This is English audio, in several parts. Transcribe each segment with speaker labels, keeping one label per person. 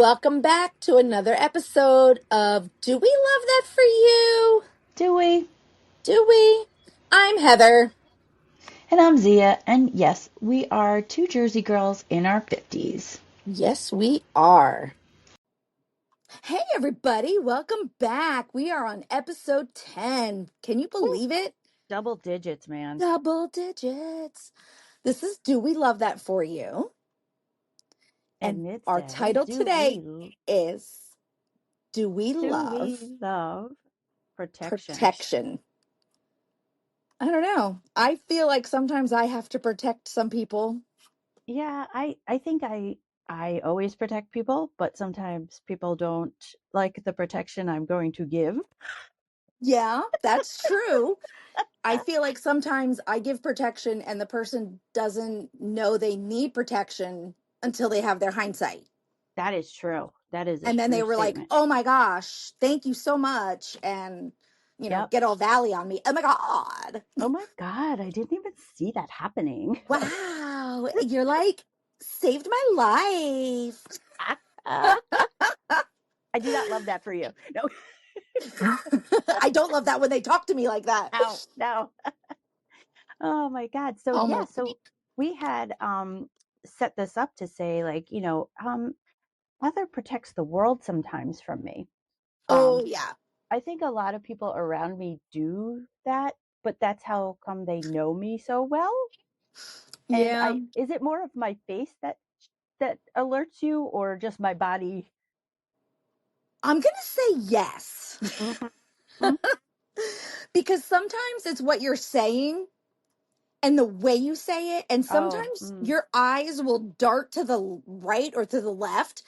Speaker 1: Welcome back to another episode of Do We Love That For You?
Speaker 2: Do we?
Speaker 1: Do we? I'm Heather.
Speaker 2: And I'm Zia, and yes, we are two Jersey girls in our 50s.
Speaker 1: Yes, we are. Hey, everybody. Welcome back. We are on episode 10. Can you
Speaker 2: Woo.
Speaker 1: believe it?
Speaker 2: Double digits, man.
Speaker 1: Double digits. This is Do We Love That For You? And
Speaker 2: And it
Speaker 1: our
Speaker 2: says,
Speaker 1: title today is Do We
Speaker 2: do we
Speaker 1: Love
Speaker 2: love protection?
Speaker 1: Protection? I don't know. I feel like sometimes I have to protect some people.
Speaker 2: Yeah, I think I always protect people, but sometimes people don't like the protection I'm going to give.
Speaker 1: Yeah, that's true. I feel like sometimes I give protection and the person doesn't know they need protection until they have their hindsight.
Speaker 2: That is true. That is a
Speaker 1: And then they
Speaker 2: true
Speaker 1: were like,
Speaker 2: statement.
Speaker 1: oh my gosh, thank you so much. And,
Speaker 2: Yep.
Speaker 1: get all valley on me. Oh my God.
Speaker 2: Oh my God, I didn't even see that happening.
Speaker 1: Wow. You're like, saved my life.
Speaker 2: I do not love that for you. No.
Speaker 1: I don't love that when they talk to me like that.
Speaker 2: No, no. Oh my God. So yeah,
Speaker 1: Almost.
Speaker 2: so we had set this up to say like, weather protects the world sometimes from me.
Speaker 1: Oh,
Speaker 2: Um,
Speaker 1: yeah.
Speaker 2: I think a lot of people around me do that, but that's how come they know me so well. And
Speaker 1: Yeah.
Speaker 2: I is it more of my face that alerts you or just my body?
Speaker 1: I'm going to say yes.
Speaker 2: Hmm.
Speaker 1: Because sometimes it's what you're saying and the way you say it. And
Speaker 2: Oh,
Speaker 1: sometimes your eyes will dart to the right or to the left,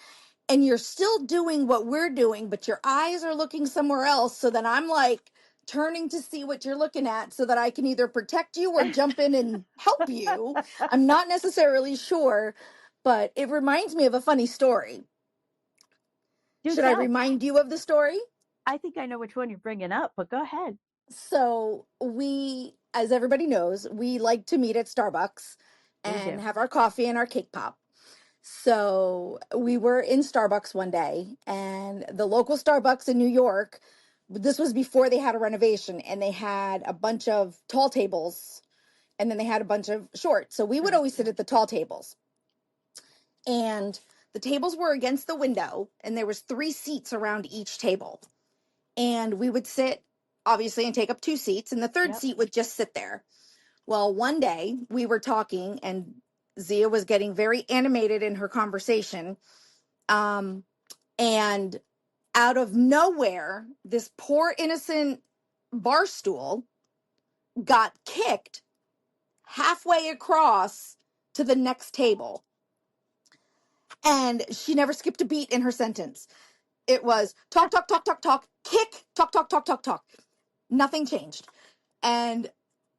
Speaker 1: and you're still doing what we're doing, but your eyes are looking somewhere else. So then I'm like turning to see what you're looking at so that I can either protect you or jump in and help you. I'm not necessarily sure, but it reminds me of a funny story.
Speaker 2: do
Speaker 1: Should I
Speaker 2: tell.
Speaker 1: remind you of the story?
Speaker 2: I think I know which one you're bringing up, but go ahead.
Speaker 1: So we, as everybody knows, we like to meet at Starbucks
Speaker 2: We
Speaker 1: and
Speaker 2: do.
Speaker 1: have our coffee and our cake pop. So we were in Starbucks one day, and the local Starbucks in New York, this was before they had a renovation, and they had a bunch of tall tables, and then they had a bunch of short. So we would
Speaker 2: Sure.
Speaker 1: always sit
Speaker 2: Yeah.
Speaker 1: at the tall tables, and the tables were against the window, and there was three seats around each table, and we would sit obviously and take up two seats, and the third
Speaker 2: Yep.
Speaker 1: seat would just sit there. Well, one day we were talking, and Zia was getting very animated in her conversation. Um, and out of nowhere, this poor innocent bar stool got kicked halfway across to the next table. And she never skipped a beat in her sentence. It was talk, talk, talk, talk, talk, kick, talk, talk, talk, talk, talk. Nothing changed. And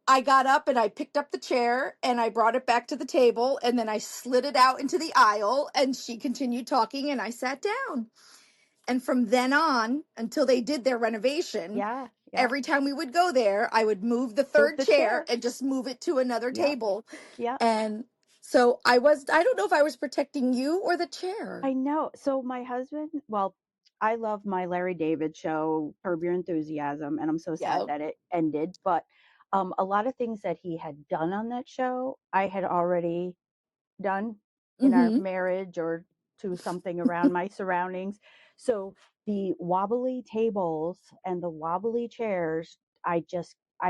Speaker 1: I got up and I picked up the chair and I brought it back to the table and then I slid it out into the aisle and she continued talking and I sat down. And from then on until they did their renovation,
Speaker 2: Yeah. Yeah.
Speaker 1: every time we would go there, I would move the
Speaker 2: Move
Speaker 1: third
Speaker 2: the
Speaker 1: chair
Speaker 2: chair.
Speaker 1: and just move it to another
Speaker 2: Yep.
Speaker 1: table.
Speaker 2: Yep.
Speaker 1: And so I don't know if I was protecting you or the chair.
Speaker 2: I know. So my husband, well, I love my Larry David show, Curb Your Enthusiasm, and I'm so sad
Speaker 1: Yeah.
Speaker 2: that it ended. But a lot of things that he had done on that show, I had already done in our
Speaker 1: Mm-hmm.
Speaker 2: marriage or to something around my surroundings. So the wobbly tables and the wobbly chairs, I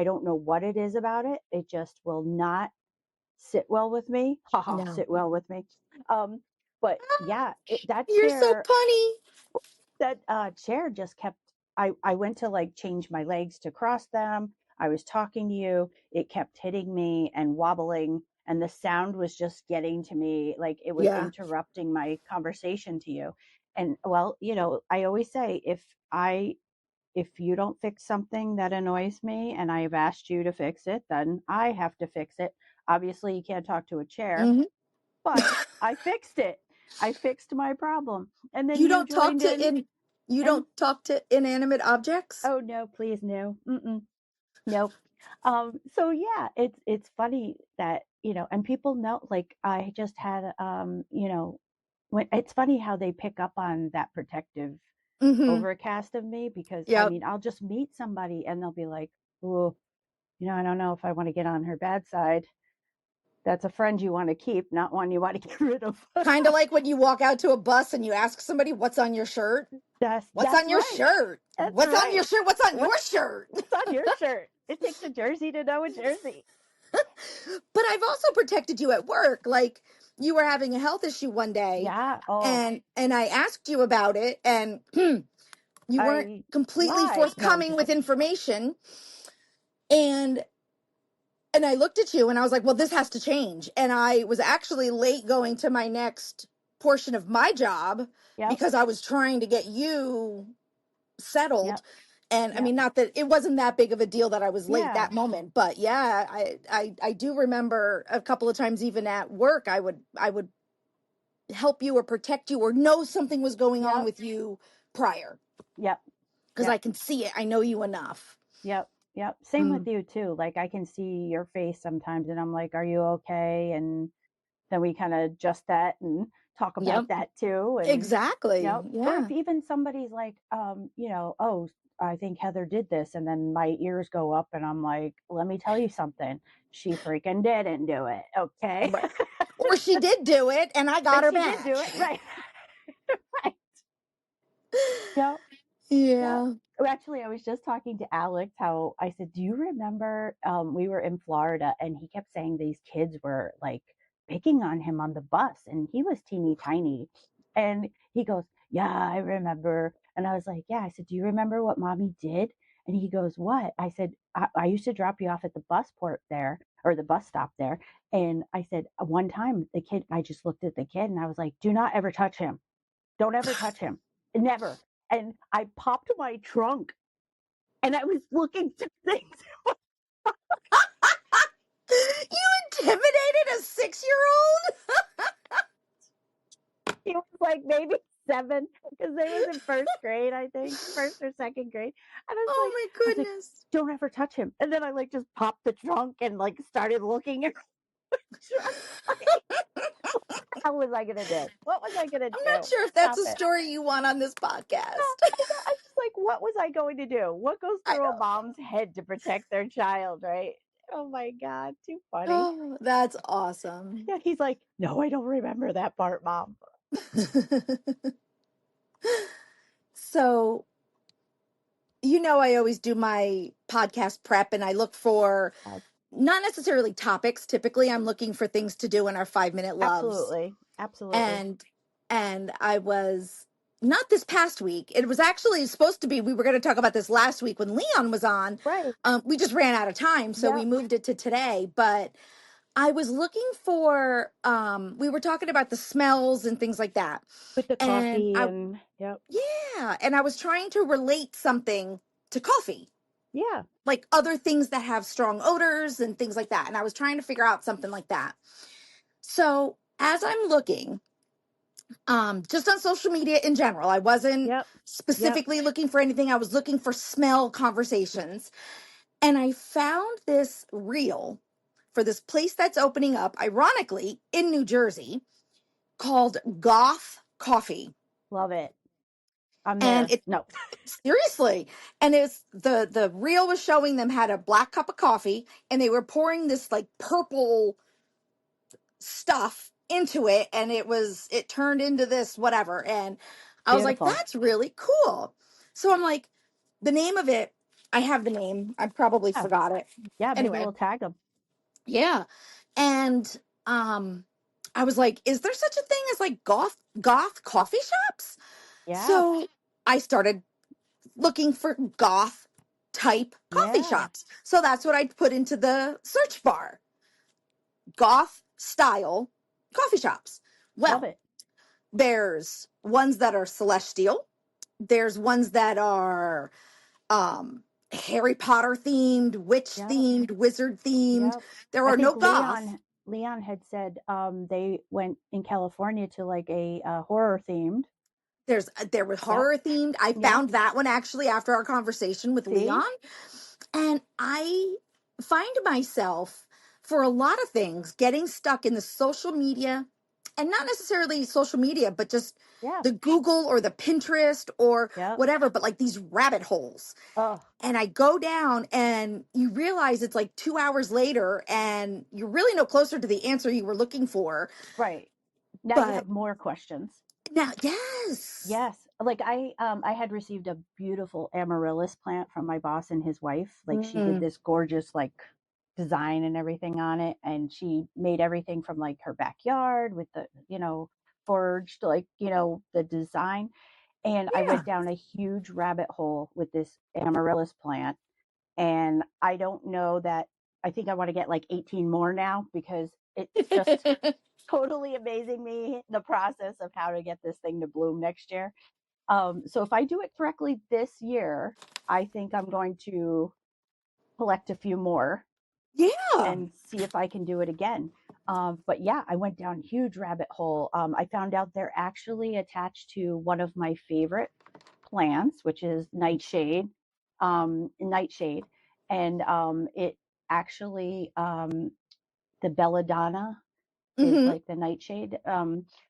Speaker 2: don't know what it is about it. It just will not sit well with me. Haha,
Speaker 1: No.
Speaker 2: sit well with me. Um, but yeah, that
Speaker 1: You're so
Speaker 2: chair,
Speaker 1: punny.
Speaker 2: chair just kept. I went to like change my legs to cross them. I was talking to you. It kept hitting me and wobbling, and the sound was just getting to me, like it was
Speaker 1: Yeah.
Speaker 2: interrupting my conversation to you. And well, I always say if you don't fix something that annoys me and I've asked you to fix it, then I have to fix it. Obviously, you can't talk to a chair,
Speaker 1: Mm-hmm.
Speaker 2: but I fixed it. I fixed my problem. And then
Speaker 1: You
Speaker 2: you
Speaker 1: don't talk
Speaker 2: joined
Speaker 1: to
Speaker 2: in
Speaker 1: in you
Speaker 2: and
Speaker 1: don't talk to inanimate objects?
Speaker 2: oh no, please no. Mm-mm, nope. So yeah, it's funny that, and people know like I just had it's funny how they pick up on that protective
Speaker 1: Mm-hmm.
Speaker 2: overcast of me, because I
Speaker 1: Yep.
Speaker 2: mean, I'll just meet somebody and they'll be like, "Oh, I don't know if I want to get on her bad side." That's a friend you want to keep, not one you want to get rid of.
Speaker 1: Kind of like when you walk out to a bus and you ask somebody, what's on your shirt? What's
Speaker 2: That's
Speaker 1: on your
Speaker 2: right.
Speaker 1: shirt?
Speaker 2: That's
Speaker 1: What's on your
Speaker 2: right.
Speaker 1: shirt? What's on
Speaker 2: What's
Speaker 1: your shirt?
Speaker 2: on your shirt? It takes a jersey to know a jersey.
Speaker 1: But I've also protected you at work. Like you were having a health issue one day
Speaker 2: Yeah. Oh,
Speaker 1: and I asked you about it and you weren't
Speaker 2: I
Speaker 1: completely
Speaker 2: lied. No, I'm
Speaker 1: forthcoming
Speaker 2: just
Speaker 1: with
Speaker 2: kidding.
Speaker 1: information and I looked at you and I was like, well, this has to change. And I was actually late going to my next portion of my job
Speaker 2: Yep.
Speaker 1: because I was trying to get you settled.
Speaker 2: Yep.
Speaker 1: And I
Speaker 2: Yep.
Speaker 1: mean, not that it wasn't that big of a deal that I was late
Speaker 2: Yeah.
Speaker 1: that moment, but yeah, I do remember a couple of times, even at work, I would help you or protect you or know something was going on
Speaker 2: Yep.
Speaker 1: with you prior
Speaker 2: Yep.
Speaker 1: because
Speaker 2: Yep.
Speaker 1: I can see it. I know you enough.
Speaker 2: Yep. Yep. Same with
Speaker 1: Mm.
Speaker 2: you too. Like I can see your face sometimes and I'm like, "Are you okay?" And then we kind of adjust that and talk about
Speaker 1: Yep.
Speaker 2: that too. And
Speaker 1: Exactly.
Speaker 2: yep. Or
Speaker 1: Yeah.
Speaker 2: if even somebody's like, "Oh, I think Heather did this," and then my ears go up and I'm like, "Let me tell you something. She freaking didn't do it." Okay.
Speaker 1: Right. Or she did do it and I got
Speaker 2: And
Speaker 1: her
Speaker 2: she did do
Speaker 1: back.
Speaker 2: it. Right. Right. Yep. Yeah.
Speaker 1: Yeah.
Speaker 2: Oh, actually, I was just talking to Alex how I said, "Do you remember we were in Florida and he kept saying these kids were like picking on him on the bus and he was teeny tiny." And he goes, "Yeah, I remember." And I was like, "Yeah." I said, "Do you remember what mommy did?" And he goes, "What?" I said, I used to drop you off at the bus port there or the bus stop there. And I said, one time I just looked at the kid and I was like, "Do not ever touch him. Don't ever touch him. Never." And I popped my trunk and I was looking through things.
Speaker 1: You intimidated a 6-year-old?
Speaker 2: He was like maybe 7 because they was in first grade, I think, first or second grade. And
Speaker 1: Oh my
Speaker 2: I was like,
Speaker 1: goodness.
Speaker 2: "Don't ever touch him." And then I like just popped the trunk and like started looking at the trunk. Like, how was I gonna do? What was I gonna
Speaker 1: I'm not
Speaker 2: do?
Speaker 1: sure if that's
Speaker 2: Stop
Speaker 1: a
Speaker 2: it.
Speaker 1: story you want on this
Speaker 2: No,
Speaker 1: podcast.
Speaker 2: I just like, what was I going to do? What goes
Speaker 1: I
Speaker 2: through a
Speaker 1: know.
Speaker 2: mom's head to protect their child, right? Oh my God, too funny.
Speaker 1: Oh, that's awesome.
Speaker 2: Yeah, he's like, "No, I don't remember that part, mom."
Speaker 1: So, I always do my podcast prep and I look for
Speaker 2: Uh,
Speaker 1: not necessarily topics. Typically, I'm looking for things to do in our 5-minute loves.
Speaker 2: Absolutely. Absolutely.
Speaker 1: And I was not this past week. It was actually supposed to be we were going to talk about this last week when Leon was on.
Speaker 2: Right.
Speaker 1: We just ran out of time, so we
Speaker 2: Yep.
Speaker 1: moved it to today, but I was looking for we were talking about the smells and things like that.
Speaker 2: With the
Speaker 1: And
Speaker 2: coffee
Speaker 1: I
Speaker 2: and yep.
Speaker 1: yeah, and I was trying to relate something to coffee,
Speaker 2: Yeah.
Speaker 1: like other things that have strong odors and things like that. And I was trying to figure out something like that. So, as I'm looking just on social media in general, I wasn't
Speaker 2: Yep. Yep.
Speaker 1: specifically looking for anything. I was looking for smell conversations. And I found this reel for this place that's opening up, ironically, in New Jersey called Goth Coffee.
Speaker 2: Love it. I'm
Speaker 1: And
Speaker 2: there.
Speaker 1: it
Speaker 2: No.
Speaker 1: seriously, and it's the reel was showing them had a black cup of coffee and they were pouring this like purple stuff into it and it turned into this whatever and I was like
Speaker 2: Beautiful.
Speaker 1: that's really cool. So I'm like the name of it, I have the name, I probably
Speaker 2: Yeah.
Speaker 1: forgot it.
Speaker 2: Yeah. Maybe
Speaker 1: Anyway,
Speaker 2: we'll tag them.
Speaker 1: yeah. And I was like, is there such a thing as like goth coffee shops?
Speaker 2: Yeah.
Speaker 1: So I started looking for goth type coffee
Speaker 2: Yeah.
Speaker 1: shops. So that's what I put into the search bar. Goth style coffee shops.
Speaker 2: Love
Speaker 1: Well,
Speaker 2: it.
Speaker 1: there's ones that are celestial. There's ones that are Harry Potter themed, witch
Speaker 2: Yep.
Speaker 1: themed, wizard themed.
Speaker 2: Yep.
Speaker 1: There
Speaker 2: I
Speaker 1: are no
Speaker 2: think
Speaker 1: goth.
Speaker 2: Leon had said they went in California to like a horror themed.
Speaker 1: There was
Speaker 2: Yep.
Speaker 1: horror themed. I
Speaker 2: Yep.
Speaker 1: found that one actually after our conversation with
Speaker 2: See?
Speaker 1: Leon. And I find myself for a lot of things getting stuck in the social media and not necessarily social media, but just
Speaker 2: Yeah.
Speaker 1: the Google or the Pinterest or
Speaker 2: Yep.
Speaker 1: whatever, but like these rabbit holes.
Speaker 2: Oh,
Speaker 1: And I go down and you realize it's like 2 hours later and you're really no closer to the answer you were looking for.
Speaker 2: right. Now you
Speaker 1: But
Speaker 2: have more questions.
Speaker 1: now, yes.
Speaker 2: Yes. Like I had received a beautiful amaryllis plant from my boss and his wife. Like she did
Speaker 1: Mm,
Speaker 2: this gorgeous like design and everything on it, and she made everything from like her backyard with the, forged like, the design. And I
Speaker 1: yeah.
Speaker 2: went down a huge rabbit hole with this amaryllis plant, and I don't know that I think I want to get like 18 more now because it's just totally amazing me the process of how to get this thing to bloom next year. So if I do it correctly this year, I think I'm going to collect a few more
Speaker 1: Yeah.
Speaker 2: and see if I can do it again. But yeah, I went down a huge rabbit hole. I found out they're actually attached to one of my favorite plants, which is nightshade, and it actually the belladonna is
Speaker 1: Hmm.
Speaker 2: like the nightshade.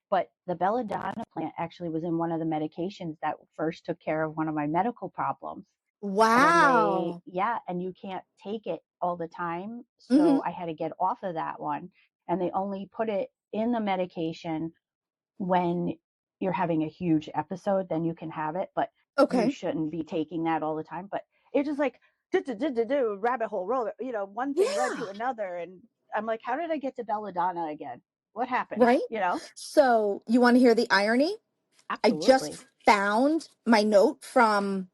Speaker 2: But the belladonna plant actually was in one of the medications that first took care of one of my medical problems. And
Speaker 1: Wow.
Speaker 2: and you can't take it all the time.
Speaker 1: Hmm.
Speaker 2: So I had to get off of that one. And they only put it in the medication when you're having a huge episode, then you can have it, but you
Speaker 1: Okay.
Speaker 2: shouldn't be taking that all the time. But it's just like do rabbit hole roll, one thing led to
Speaker 1: Yeah.
Speaker 2: another, and I'm like, how did I get to belladonna again? What happened?
Speaker 1: Right. So you want to hear the irony? I just
Speaker 2: Absolutely.
Speaker 1: found my note from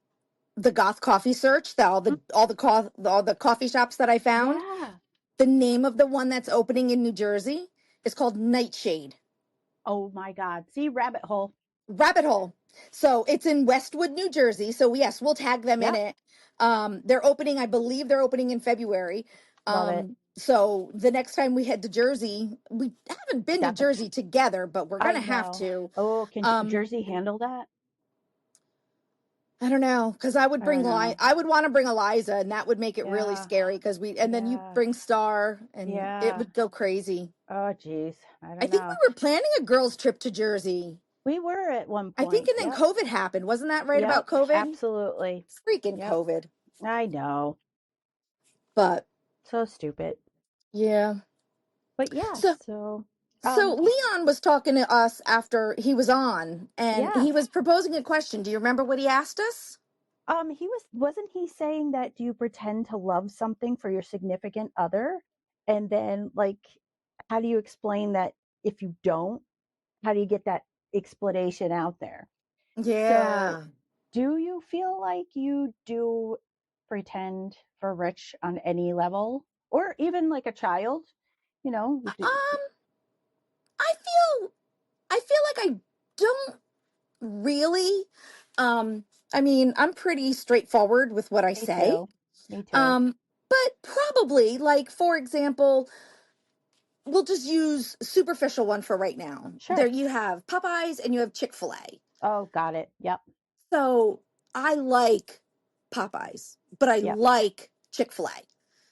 Speaker 1: the goth coffee search, that
Speaker 2: Mm,
Speaker 1: all the coffee shops that I found.
Speaker 2: yeah.
Speaker 1: The name of the one that's opening in New Jersey is called Nightshade.
Speaker 2: Oh my God. See, rabbit hole.
Speaker 1: Rabbit hole. So it's in Westwood, New Jersey. So yes, we'll tag them in
Speaker 2: Yep.
Speaker 1: it. They're opening, I believe they're opening in February.
Speaker 2: Love it.
Speaker 1: So the next time we head to Jersey, we haven't been to
Speaker 2: Definitely.
Speaker 1: Jersey together, but we're
Speaker 2: I
Speaker 1: gonna have
Speaker 2: know.
Speaker 1: to.
Speaker 2: Oh, can
Speaker 1: Um,
Speaker 2: Jersey handle that?
Speaker 1: I don't know, because
Speaker 2: I don't know.
Speaker 1: I would want to bring Eliza, and that would make it really
Speaker 2: Yeah.
Speaker 1: scary. And then you
Speaker 2: Yeah.
Speaker 1: bring Star, and it
Speaker 2: Yeah.
Speaker 1: would go crazy.
Speaker 2: Oh, geez. I
Speaker 1: I
Speaker 2: don't
Speaker 1: think we
Speaker 2: know.
Speaker 1: were planning a girls' trip to Jersey.
Speaker 2: We were at one
Speaker 1: I think,
Speaker 2: point.
Speaker 1: and then
Speaker 2: Yep.
Speaker 1: COVID happened. Wasn't that right
Speaker 2: Yep.
Speaker 1: about COVID?
Speaker 2: Absolutely.
Speaker 1: Freaking
Speaker 2: Yep.
Speaker 1: COVID.
Speaker 2: I know.
Speaker 1: But
Speaker 2: So stupid.
Speaker 1: yeah.
Speaker 2: But yeah,
Speaker 1: So
Speaker 2: so
Speaker 1: so Leon was talking to us after he was on, and
Speaker 2: yeah.
Speaker 1: he was proposing a question. Do you remember what he asked us?
Speaker 2: Wasn't he saying that do you pretend to love something for your significant other? And then like how do you explain that if you don't? How do you get that explanation out there? So
Speaker 1: Yeah.
Speaker 2: do you feel like you do pretend for Rich on any level? Or even like a child? You know,
Speaker 1: I feel I feel like I don't really. Um, I mean, I'm pretty straightforward with what I
Speaker 2: me
Speaker 1: say.
Speaker 2: too. Me too.
Speaker 1: Um, but probably, like, for example, we'll just use superficial one for right now. There
Speaker 2: Sure.
Speaker 1: you have Popeyes and you have Chick-fil-A.
Speaker 2: Oh, got it. Yep.
Speaker 1: So I like Popeyes, but I
Speaker 2: Yep.
Speaker 1: like Chick-fil-A.
Speaker 2: Okay.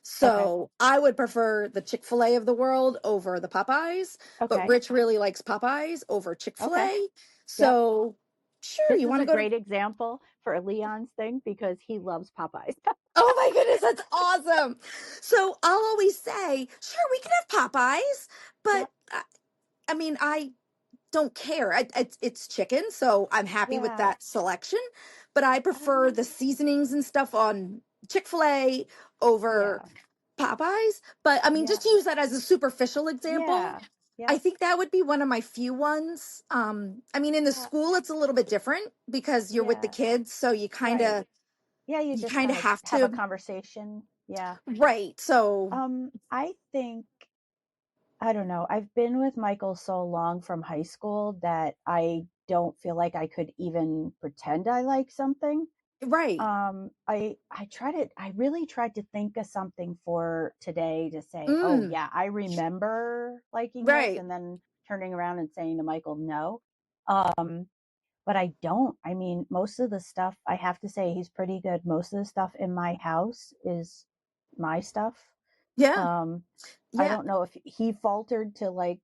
Speaker 1: So I would prefer the Chick-fil-A of the world over the Popeyes, but
Speaker 2: Okay.
Speaker 1: Rich really likes Popeyes over
Speaker 2: Okay.
Speaker 1: Chick-fil-A.
Speaker 2: Yep.
Speaker 1: So sure,
Speaker 2: This
Speaker 1: you
Speaker 2: is
Speaker 1: want
Speaker 2: a
Speaker 1: to go to.
Speaker 2: great example for Leon's thing because he loves Popeyes.
Speaker 1: Oh my goodness, that's awesome. So I'll always say, sure, we can have Popeyes, but
Speaker 2: Yep.
Speaker 1: I mean, I don't care. It's chicken, so I'm happy with
Speaker 2: Yeah.
Speaker 1: that selection. But I prefer
Speaker 2: Um,
Speaker 1: the seasonings and stuff on Chick-fil-A over
Speaker 2: yeah.
Speaker 1: Popeyes. But I mean,
Speaker 2: Yeah.
Speaker 1: just to use that as a superficial example,
Speaker 2: Yeah.
Speaker 1: I
Speaker 2: Yep.
Speaker 1: think that would be one of my few ones. I mean, in the
Speaker 2: Yeah.
Speaker 1: school, it's a little bit different because you're with the
Speaker 2: Yeah.
Speaker 1: kids, so
Speaker 2: Right. Yeah, you
Speaker 1: you
Speaker 2: just
Speaker 1: kind of
Speaker 2: kind of
Speaker 1: have
Speaker 2: have a
Speaker 1: to,
Speaker 2: conversation. Yeah.
Speaker 1: right? So
Speaker 2: I think I don't know. I've been with Michael so long from high school that I don't feel like I could even pretend I like something.
Speaker 1: right.
Speaker 2: I really tried to think of something for today to say, oh
Speaker 1: Mm,
Speaker 2: yeah, I remember liking this,
Speaker 1: right.
Speaker 2: and then turning around and saying to Michael, no. Um, but I don't. I mean, most of the stuff, I have to say he's pretty good. Most of the stuff in my house is my stuff.
Speaker 1: Yeah.
Speaker 2: Um, I
Speaker 1: Yeah.
Speaker 2: don't know if he faltered to like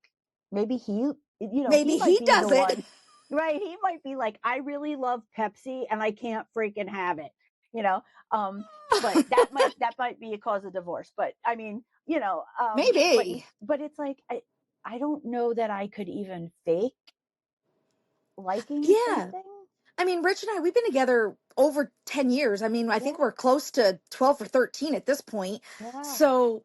Speaker 2: maybe he he
Speaker 1: Maybe
Speaker 2: might
Speaker 1: he
Speaker 2: be the
Speaker 1: doesn't.
Speaker 2: one, right? He might be like, I really love Pepsi and I can't freaking have it, you know. But that might be a cause of divorce. But I mean, but
Speaker 1: Maybe.
Speaker 2: but it's like I don't know that I could even fake liking
Speaker 1: Yeah.
Speaker 2: something.
Speaker 1: I mean, Rich and I, we've been together over 10 years. I mean, I think
Speaker 2: Yeah,
Speaker 1: we're close to 12 or 13 at this point.
Speaker 2: yeah,
Speaker 1: So,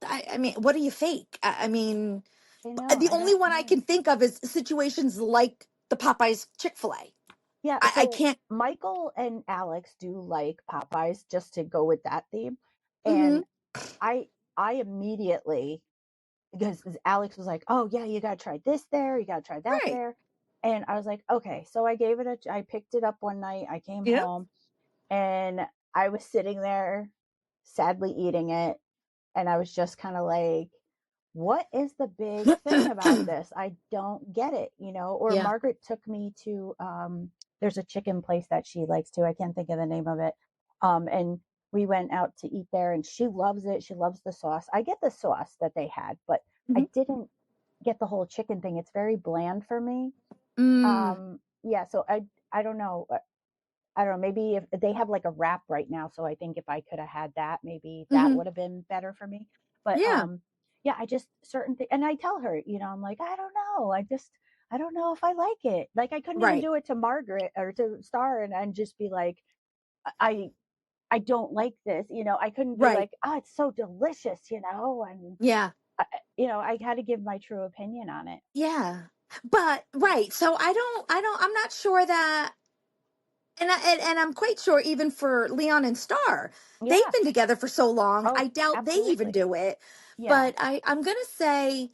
Speaker 1: I mean, what do you fake? I mean,
Speaker 2: I know.
Speaker 1: the
Speaker 2: I
Speaker 1: only
Speaker 2: don't
Speaker 1: one I
Speaker 2: know.
Speaker 1: can think of is situations like the Popeyes Chick-fil-A.
Speaker 2: Yeah,
Speaker 1: I
Speaker 2: so
Speaker 1: can't.
Speaker 2: Michael and Alex do like Popeyes, just to go with that theme.
Speaker 1: Hmm.
Speaker 2: And I I immediately, because Alex was like, "Oh yeah, you got to try this there, you got to try that
Speaker 1: Right.
Speaker 2: there." And I was like, "Okay." So I picked it up one night, I came
Speaker 1: Yeah.
Speaker 2: home, and I was sitting there sadly eating it, and I was just kind of like, what is the big thing about this? I don't get it, Or
Speaker 1: Yeah.
Speaker 2: Margaret took me to there's a chicken place that she likes to. I can't think of the name of it. And we went out to eat there, and she loves it. She loves the sauce. I get the sauce that they had, but
Speaker 1: Hmm.
Speaker 2: I didn't get the whole chicken thing. It's very bland for me.
Speaker 1: Mm.
Speaker 2: Yeah, so I don't know. I don't know, maybe if they have like a wrap right now, so I think if I could have had that, maybe that
Speaker 1: Hmm.
Speaker 2: would have been better for me. But
Speaker 1: Yeah.
Speaker 2: yeah, I just certain things, and I tell her, I'm like, I don't know. I don't know if I like it. Like I couldn't even
Speaker 1: Right.
Speaker 2: do it to Margaret or to Star and just be like, I I don't like this. I couldn't be
Speaker 1: Right.
Speaker 2: like, oh, it's so delicious, and
Speaker 1: Yeah.
Speaker 2: I had to give my true opinion on it.
Speaker 1: Yeah. But right. So I'm not sure that. And I'm quite sure even for Leon and Star, they've
Speaker 2: Yeah.
Speaker 1: been together for so long.
Speaker 2: Oh,
Speaker 1: I doubt they even
Speaker 2: absolutely.
Speaker 1: do it.
Speaker 2: Yeah.
Speaker 1: But I'm gonna say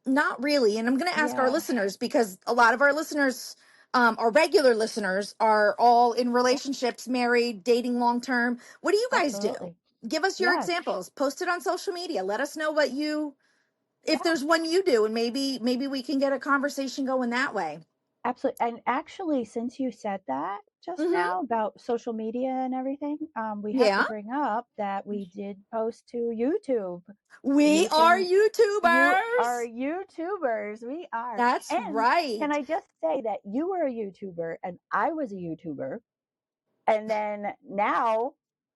Speaker 1: not really. And I'm gonna ask our
Speaker 2: Yeah.
Speaker 1: listeners because a lot of our listeners, our regular listeners, are all in
Speaker 2: Yeah.
Speaker 1: relationships, married, dating long term. What do you guys do?
Speaker 2: Absolutely.
Speaker 1: Give us your
Speaker 2: Yeah.
Speaker 1: examples. Post it on social media. Let us know what you if
Speaker 2: Yeah.
Speaker 1: there's one you do, and maybe we can get a conversation going that way.
Speaker 2: Absolutely. And actually, since you said that just
Speaker 1: Mm-hmm.
Speaker 2: now about social media and everything, we have to
Speaker 1: Yeah.
Speaker 2: bring up that we did post to YouTube.
Speaker 1: We
Speaker 2: You
Speaker 1: are
Speaker 2: can, you are
Speaker 1: YouTubers.
Speaker 2: YouTubers. We are.
Speaker 1: That's
Speaker 2: And can
Speaker 1: right.
Speaker 2: I just say that you were a YouTuber and I was a YouTuber. And then now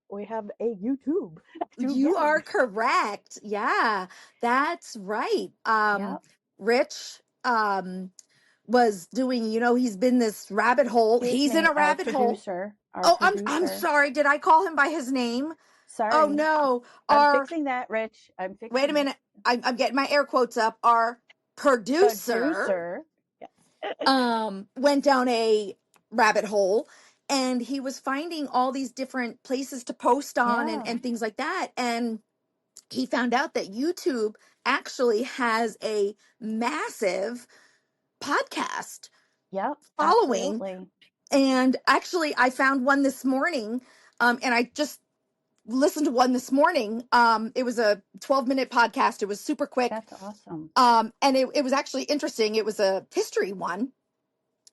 Speaker 2: we have a YouTube
Speaker 1: You
Speaker 2: together.
Speaker 1: are correct. Yeah, that's right.
Speaker 2: Yep.
Speaker 1: Rich was doing, he's been this rabbit hole.
Speaker 2: Excuse
Speaker 1: He's in
Speaker 2: me,
Speaker 1: a rabbit hole.
Speaker 2: our
Speaker 1: Oh, I'm
Speaker 2: producer.
Speaker 1: sorry. Did I call him by his name? Oh
Speaker 2: Sorry.
Speaker 1: no.
Speaker 2: I'm
Speaker 1: Our
Speaker 2: fixing that, Rich. I'm
Speaker 1: Wait a
Speaker 2: fixing it.
Speaker 1: minute. I'm getting my air quotes up. Our producer
Speaker 2: Producer.
Speaker 1: went down a rabbit hole, and he was finding all these different places to post on
Speaker 2: Yeah.
Speaker 1: and things like that, and he found out that YouTube actually has a massive podcast
Speaker 2: Yep.
Speaker 1: following.
Speaker 2: Absolutely.
Speaker 1: And actually I found one this morning, and I just listened to one this morning. It was a 12-minute podcast. It was super quick.
Speaker 2: That's awesome.
Speaker 1: And it was actually interesting. It was a history one,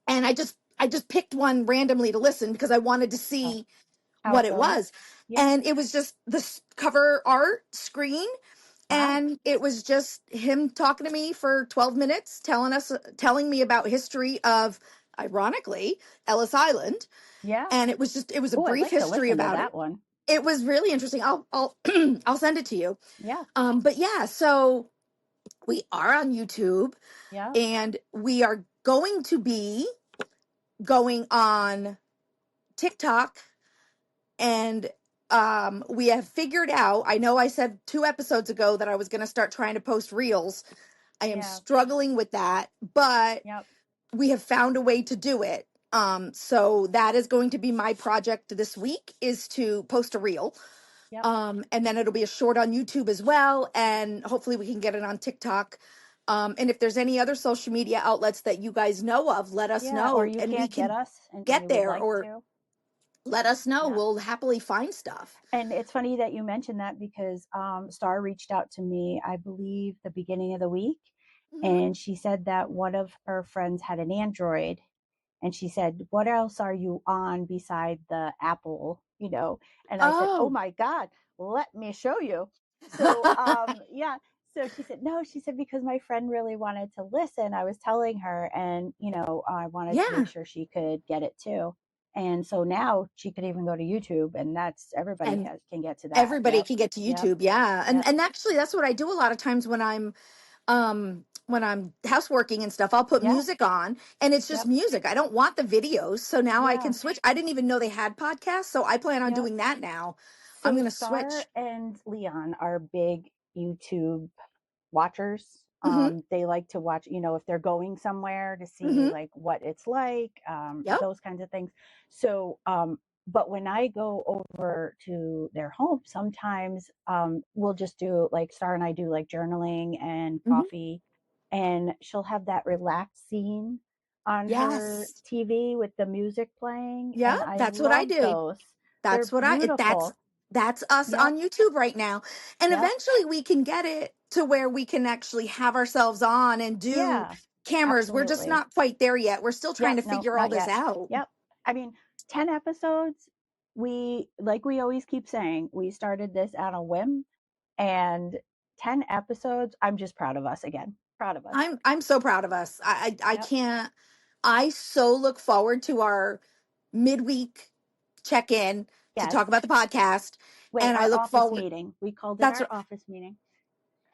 Speaker 1: and I just picked one randomly to listen because I wanted to
Speaker 2: Oh,
Speaker 1: see
Speaker 2: how
Speaker 1: what
Speaker 2: it
Speaker 1: it
Speaker 2: goes.
Speaker 1: was.
Speaker 2: Yeah.
Speaker 1: And it was just this cover art screen,
Speaker 2: Wow.
Speaker 1: and it was just him talking to me for 12 minutes, telling me about history of, ironically, Ellis Island.
Speaker 2: Yeah.
Speaker 1: And it was a
Speaker 2: Oh, I'd
Speaker 1: brief
Speaker 2: like to
Speaker 1: history
Speaker 2: listen to
Speaker 1: about it.
Speaker 2: that one.
Speaker 1: It was really interesting. I'll I'll send it to you.
Speaker 2: Yeah.
Speaker 1: But yeah, so we are on YouTube,
Speaker 2: Yeah.
Speaker 1: and we are going to be going on TikTok, and we have figured out, I know I said 2 episodes ago that I was going to start trying to post reels. I am
Speaker 2: Yeah.
Speaker 1: struggling with that, but
Speaker 2: Yep.
Speaker 1: we have found a way to do it. So that is going to be my project this week, is to post a reel.
Speaker 2: Yep.
Speaker 1: And then it'll be a short on YouTube as well, and hopefully we can get it on TikTok. And if there's any other social media outlets that you guys know of, let us
Speaker 2: Yeah. Or
Speaker 1: know,
Speaker 2: you
Speaker 1: and we
Speaker 2: can't get
Speaker 1: can
Speaker 2: us and
Speaker 1: get
Speaker 2: you would
Speaker 1: there,
Speaker 2: like
Speaker 1: or
Speaker 2: to.
Speaker 1: let us know.
Speaker 2: Yeah.
Speaker 1: We'll happily find stuff.
Speaker 2: And it's funny that you mentioned that because Star reached out to me, I believe, the beginning of the week.
Speaker 1: Hmm.
Speaker 2: And she said that one of her friends had an Android. And she said, what else are you on beside the Apple? And I said, oh
Speaker 1: Oh.
Speaker 2: my God, let me show you. So, yeah. So she said, no, she said, because my friend really wanted to listen. I was telling her, and, I wanted to make
Speaker 1: Yeah.
Speaker 2: sure she could get it too. And so now she could even go to YouTube, and that's everybody
Speaker 1: And
Speaker 2: can get to that.
Speaker 1: everybody
Speaker 2: Yep.
Speaker 1: can get to
Speaker 2: Yep.
Speaker 1: YouTube. Yeah.
Speaker 2: Yep.
Speaker 1: And actually that's what I do a lot of times when I'm houseworking and stuff. I'll put
Speaker 2: Yeah.
Speaker 1: music on and it's just
Speaker 2: Yep.
Speaker 1: music. I don't want the videos. So now I can
Speaker 2: Yeah.
Speaker 1: switch. I didn't even know they had podcasts, so I plan on
Speaker 2: Yep.
Speaker 1: doing that now. I'm
Speaker 2: So
Speaker 1: going to
Speaker 2: Star
Speaker 1: switch.
Speaker 2: and Leon are big YouTube watchers.
Speaker 1: Mhm.
Speaker 2: They like to watch, if they're going somewhere to see
Speaker 1: Mhm.
Speaker 2: like what it's like,
Speaker 1: Yep.
Speaker 2: those kinds of things. So, but when I go over to their home, sometimes we'll just do like Star and I do like journaling and
Speaker 1: Mhm.
Speaker 2: coffee, and she'll have that relaxed scene on her
Speaker 1: Yes.
Speaker 2: TV with the music playing,
Speaker 1: Yeah,
Speaker 2: and I
Speaker 1: that's what I
Speaker 2: love
Speaker 1: do.
Speaker 2: those.
Speaker 1: That's
Speaker 2: They're
Speaker 1: what
Speaker 2: beautiful.
Speaker 1: that's us
Speaker 2: Yep,
Speaker 1: on YouTube right now. And
Speaker 2: yep,
Speaker 1: eventually we can get it to where we can actually have ourselves on and do
Speaker 2: yeah,
Speaker 1: cameras. We're just
Speaker 2: absolutely.
Speaker 1: not quite there yet. We're still trying
Speaker 2: Yep,
Speaker 1: to
Speaker 2: no,
Speaker 1: figure all
Speaker 2: not
Speaker 1: this
Speaker 2: yet.
Speaker 1: out.
Speaker 2: Yep. I mean, 10 episodes, like we always keep saying, we started this on a whim, and 10 episodes, I'm just proud of us again. Proud of us.
Speaker 1: I'm so proud of us. I
Speaker 2: Yep.
Speaker 1: can't. I so look forward to our midweek check-in to
Speaker 2: Yes.
Speaker 1: talk about the podcast.
Speaker 2: Wait,
Speaker 1: And I
Speaker 2: our
Speaker 1: look
Speaker 2: office
Speaker 1: forward.
Speaker 2: meeting. We called it
Speaker 1: That's
Speaker 2: our
Speaker 1: what,
Speaker 2: office meeting.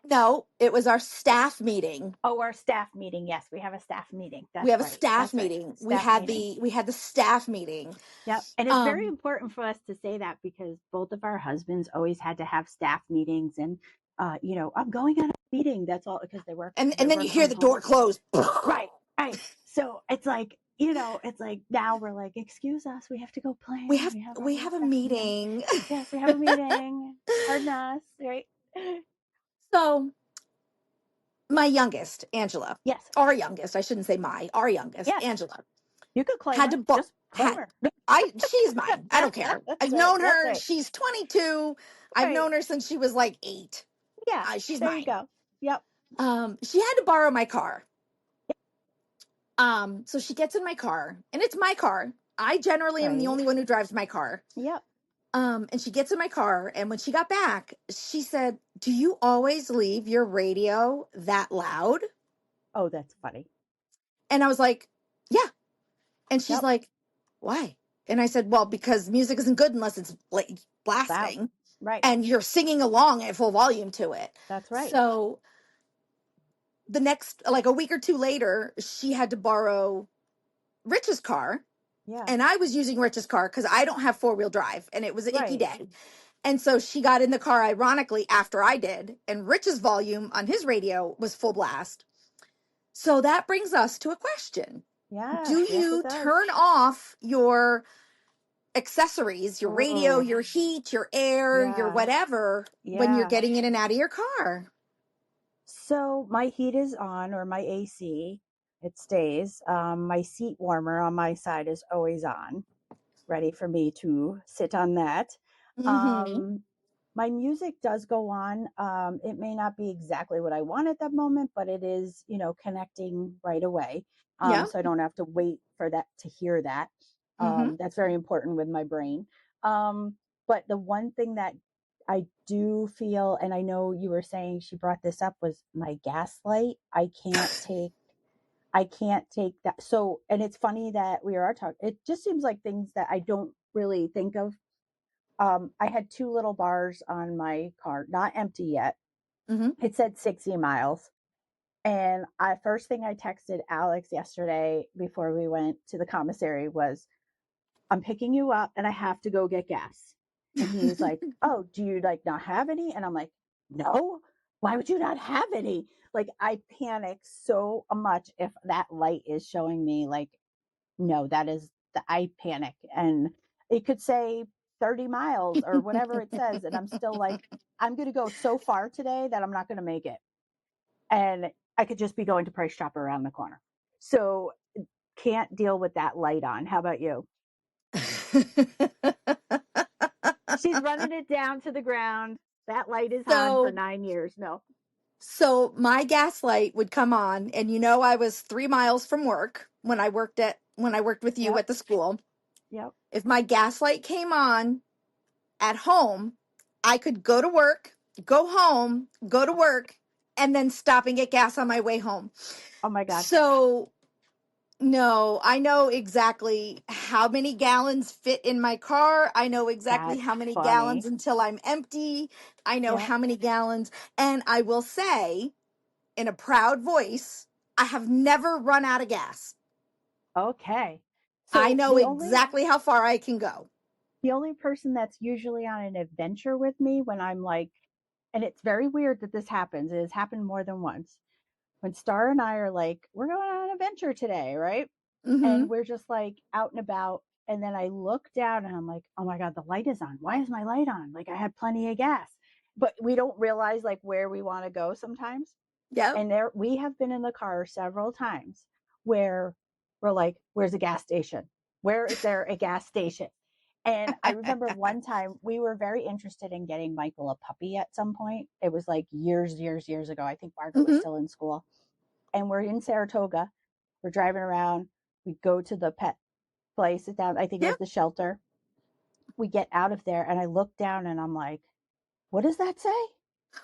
Speaker 1: no, it was our staff meeting.
Speaker 2: Oh, our staff meeting. Yes, we have a staff meeting.
Speaker 1: We
Speaker 2: That's
Speaker 1: have a
Speaker 2: right.
Speaker 1: staff
Speaker 2: That's right.
Speaker 1: meeting.
Speaker 2: Staff meeting.
Speaker 1: We had the staff meeting.
Speaker 2: Yep. And it's very
Speaker 1: Um,
Speaker 2: important for us to say that because both of our husbands always had to have staff meetings, and I'm going on a meeting. That's all because they
Speaker 1: and then you
Speaker 2: work
Speaker 1: hear
Speaker 2: from
Speaker 1: the
Speaker 2: home.
Speaker 1: door close.
Speaker 2: Right. Right. So it's like, it's like now we're like, excuse us, we have to go plan. We have our
Speaker 1: We
Speaker 2: little
Speaker 1: have a
Speaker 2: staff meeting.
Speaker 1: meeting.
Speaker 2: Yes, we have a meeting. Pardon us, right?
Speaker 1: So my youngest, Angela,
Speaker 2: Yes.
Speaker 1: our youngest, I shouldn't say our youngest,
Speaker 2: Yes.
Speaker 1: Angela,
Speaker 2: You could claim
Speaker 1: had
Speaker 2: her.
Speaker 1: to
Speaker 2: Just claim
Speaker 1: had
Speaker 2: her.
Speaker 1: she's mine. I don't care.
Speaker 2: That's
Speaker 1: I've
Speaker 2: right.
Speaker 1: known
Speaker 2: That's
Speaker 1: her.
Speaker 2: right.
Speaker 1: She's 22. I've
Speaker 2: Right.
Speaker 1: known her since she was like 8.
Speaker 2: Yeah.
Speaker 1: She's
Speaker 2: There you
Speaker 1: mine.
Speaker 2: go. Yep.
Speaker 1: She had to borrow my car. So she gets in my car, and it's my car. I generally am the
Speaker 2: Right.
Speaker 1: only one who drives my car.
Speaker 2: Yep.
Speaker 1: And she gets in my car, and when she got back, she said, "Do you always leave your radio that loud?"
Speaker 2: Oh, that's funny.
Speaker 1: And I was like, "Yeah." And she's
Speaker 2: Yep.
Speaker 1: like, "Why?" And I said, "Well, because music isn't good unless it's
Speaker 2: Loud.
Speaker 1: blasting
Speaker 2: Right.
Speaker 1: and you're singing along at full volume to it."
Speaker 2: That's right.
Speaker 1: So the next, like a week or two later, she had to borrow Rich's car,
Speaker 2: Yeah.
Speaker 1: and I was using Rich's car because I don't have four-wheel drive, and it was an icky
Speaker 2: Right.
Speaker 1: day. And so she got in the car, ironically, after I did, and Rich's volume on his radio was full blast. So that brings us to a question.
Speaker 2: Yes.
Speaker 1: Do
Speaker 2: Yes, it
Speaker 1: you
Speaker 2: does.
Speaker 1: turn off your accessories, your radio,
Speaker 2: Oh,
Speaker 1: your heat, your air, your
Speaker 2: yeah.
Speaker 1: whatever, when you're
Speaker 2: Yeah.
Speaker 1: getting in and out of your car?
Speaker 2: So my heat is on, or my AC, it stays. My seat warmer on my side is always on, ready for me to sit on that.
Speaker 1: Mm-hmm.
Speaker 2: Um, my music does go on. It may not be exactly what I want at that moment, but it is, connecting right away.
Speaker 1: Yeah.
Speaker 2: So I don't have to wait for that to hear that.
Speaker 1: Mm-hmm.
Speaker 2: That's very important with my brain. Um, but the one thing that I do feel, and I know you were saying she brought this up, was my gaslight. I can't take that. So, and it's funny that we are talking. It just seems like things that I don't really think of. I had two little bars on my car, not empty yet.
Speaker 1: Mm-hmm.
Speaker 2: It said 60 miles. And first thing I texted Alex yesterday before we went to the commissary was, I'm picking you up and I have to go get gas. And he's like, oh, do you like not have any? And I'm like, no, why would you not have any? Like I panic so much if that light is showing me like, no, that is I panic. And it could say 30 miles or whatever it says. And I'm still like, I'm going to go so far today that I'm not going to make it. And I could just be going to Price Chopper around the corner. So can't deal with that light on. How about you? She's running it down to the ground. That light is on for
Speaker 1: so
Speaker 2: 9 years. No.
Speaker 1: so my gas light would come on, and I was 3 miles from work when I worked with you
Speaker 2: Yep.
Speaker 1: at the school.
Speaker 2: Yep.
Speaker 1: If my gas light came on at home, I could go to work, go home, go to work, and then stopping at gas on my way home.
Speaker 2: Oh my God.
Speaker 1: So no, I know exactly how many gallons fit in my car. I know exactly
Speaker 2: That's
Speaker 1: how many gallons
Speaker 2: funny.
Speaker 1: until I'm empty. I know
Speaker 2: Yep.
Speaker 1: how many gallons. And I will say in a proud voice, I have never run out of gas.
Speaker 2: Okay.
Speaker 1: I
Speaker 2: So
Speaker 1: know exactly how far I can go.
Speaker 2: the only person that's usually on an adventure with me when I'm like, and it's very weird that this happens. It has happened more than once. When Star and I are like, we're going on an adventure today, right?
Speaker 1: Mm-hmm.
Speaker 2: And we're just like out and about. And then I look down and I'm like, oh my God, the light is on. Why is my light on? Like I had plenty of gas. But we don't realize like where we want to go sometimes.
Speaker 1: Yep.
Speaker 2: And there we have been in the car several times where we're like, where's a gas station? Where is there a gas station? And I remember one time we were very interested in getting Michael a puppy at some point. It was like years ago. I think Margaret was
Speaker 1: Mm-hmm.
Speaker 2: still in school. And we're in Saratoga. We're driving around. We go to the pet place, sit down. I think it
Speaker 1: Yep.
Speaker 2: was the shelter. We get out of there and I look down and I'm like, what does that say?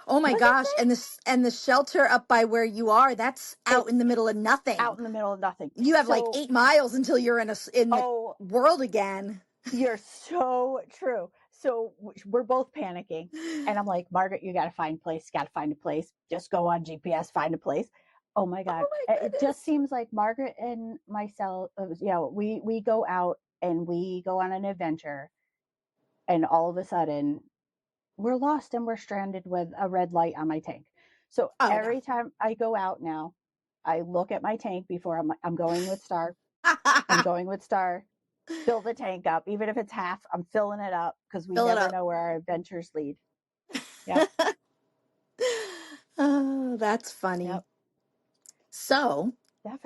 Speaker 1: Oh
Speaker 2: What
Speaker 1: my
Speaker 2: does that
Speaker 1: gosh.
Speaker 2: say?
Speaker 1: And the shelter up by where you are, that's out in
Speaker 2: It's
Speaker 1: the middle of
Speaker 2: out
Speaker 1: nothing.
Speaker 2: in the middle of nothing.
Speaker 1: You have like
Speaker 2: So,
Speaker 1: 8 miles until you're in the
Speaker 2: oh,
Speaker 1: world again.
Speaker 2: you're so true. So we're both panicking. And I'm like, Margaret, you got to find a place, got to find a place. Just go on GPS, find a place. Oh my God.
Speaker 1: Oh my
Speaker 2: It just
Speaker 1: goodness.
Speaker 2: seems like Margaret and myself, we go out and we go on an adventure. And all of a sudden, we're lost and we're stranded with a red light on my tank. So
Speaker 1: Oh no.
Speaker 2: every time I go out now, I look at my tank before I'm going with Star. I'm going with Star. Fill the tank up, even if it's half. I'm filling it up because we
Speaker 1: Fill it
Speaker 2: never
Speaker 1: up.
Speaker 2: know where our adventures lead. Yep,
Speaker 1: Oh, that's funny.
Speaker 2: yep,
Speaker 1: So,